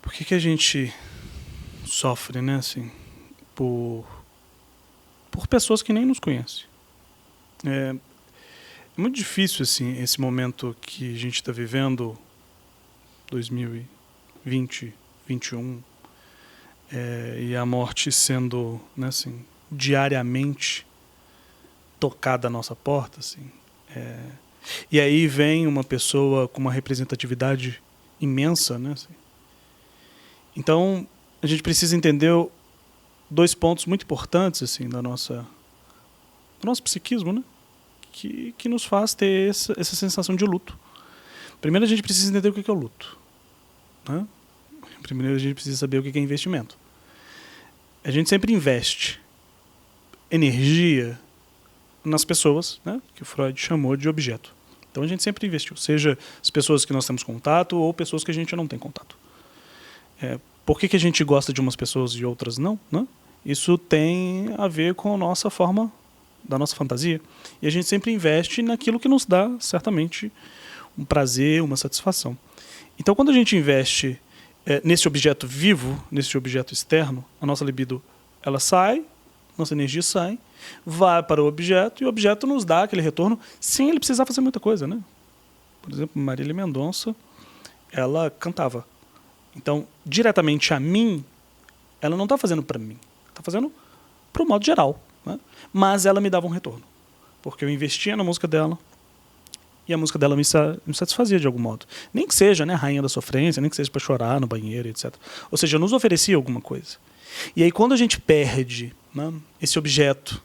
Por que a gente sofre, né, assim, por pessoas que nem nos conhecem? É muito difícil, assim, esse momento que a gente está vivendo, 2020, 2021, e a morte sendo, né, assim, diariamente tocada à nossa porta, assim. E aí vem uma pessoa com uma representatividade imensa, né, assim. Então, a gente precisa entender dois pontos muito importantes, assim, do nosso psiquismo, né, que nos faz ter essa sensação de luto. Primeiro, a gente precisa entender o que é o luto, né? Primeiro, a gente precisa saber o que é investimento. A gente sempre investe energia nas pessoas, né, que o Freud chamou de objeto. Então, a gente sempre investiu, seja as pessoas que nós temos contato ou pessoas que a gente não tem contato. Por que a gente gosta de umas pessoas e outras não, né? Isso tem a ver com a nossa forma, da nossa fantasia. E a gente sempre investe naquilo que nos dá, certamente, um prazer, uma satisfação. Então, quando a gente investe nesse objeto vivo, nesse objeto externo, a nossa libido ela sai, nossa energia sai, vai para o objeto e o objeto nos dá aquele retorno sem ele precisar fazer muita coisa, né? Por exemplo, Marília Mendonça, ela cantava. Então, diretamente a mim, ela não está fazendo para mim, está fazendo para o modo geral, né? Mas ela me dava um retorno, porque eu investia na música dela e a música dela me satisfazia de algum modo. Nem que seja, né, Rainha da Sofrência, nem que seja para chorar no banheiro, etc. Ou seja, nos oferecia alguma coisa. E aí, quando a gente perde, né, esse objeto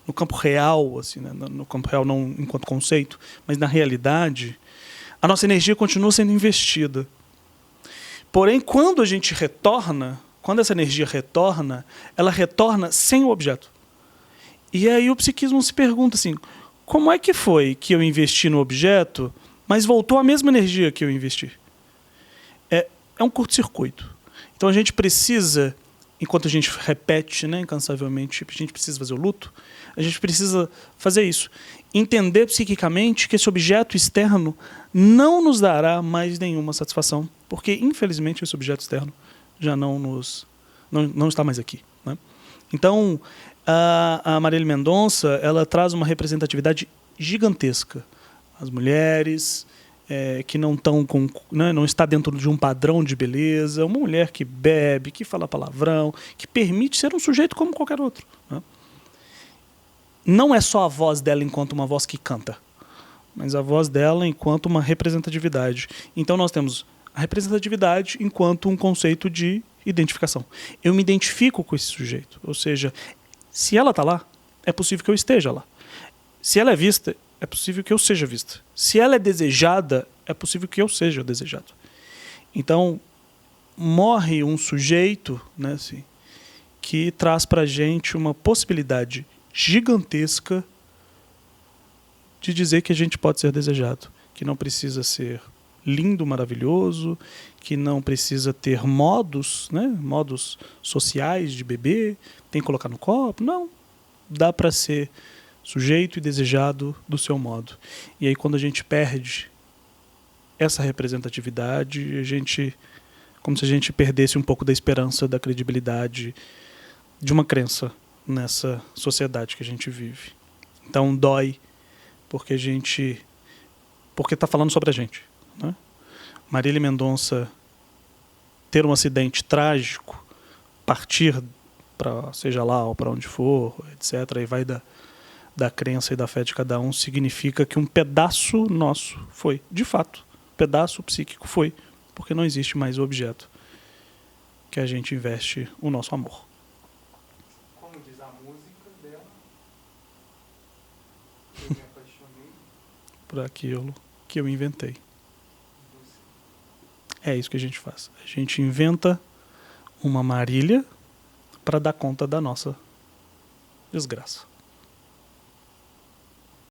no campo real, assim, né, no campo real não enquanto conceito, mas na realidade, a nossa energia continua sendo investida. Porém, quando a gente retorna, quando essa energia retorna, ela retorna sem o objeto. E aí o psiquismo se pergunta assim, como é que foi que eu investi no objeto, mas voltou a mesma energia que eu investi? É um curto-circuito. Então a gente precisa, enquanto a gente repete, né, incansavelmente, a gente precisa fazer o luto, a gente precisa fazer isso. Entender psiquicamente que esse objeto externo não nos dará mais nenhuma satisfação, porque, infelizmente, esse objeto externo já não está mais aqui, né? Então, a Marília Mendonça ela traz uma representatividade gigantesca. As mulheres que não estão né, não está dentro de um padrão de beleza, uma mulher que bebe, que fala palavrão, que permite ser um sujeito como qualquer outro, né? Não é só a voz dela enquanto uma voz que canta, mas a voz dela enquanto uma representatividade. Então nós temos a representatividade enquanto um conceito de identificação. Eu me identifico com esse sujeito, ou seja, se ela está lá, é possível que eu esteja lá. Se ela é vista, é possível que eu seja vista. Se ela é desejada, é possível que eu seja desejado. Então, morre um sujeito, né, assim, que traz para a gente uma possibilidade gigantesca de dizer que a gente pode ser desejado, que não precisa ser lindo, maravilhoso, que não precisa ter modos, né, modos sociais de beber, tem que colocar no copo. Não, dá para ser sujeito e desejado do seu modo. E aí quando a gente perde essa representatividade, como se a gente perdesse um pouco da esperança, da credibilidade de uma crença nessa sociedade que a gente vive. Então dói, porque está falando sobre a gente, né? Marília Mendonça ter um acidente trágico, partir para seja lá ou para onde for, etc., e vai da crença e da fé de cada um, significa que um pedaço nosso foi, de fato, pedaço psíquico foi, porque não existe mais o objeto que a gente investe o nosso amor. Como diz a música dela, eu me apaixonei por aquilo que eu inventei. É isso que a gente faz. A gente inventa uma Marília para dar conta da nossa desgraça.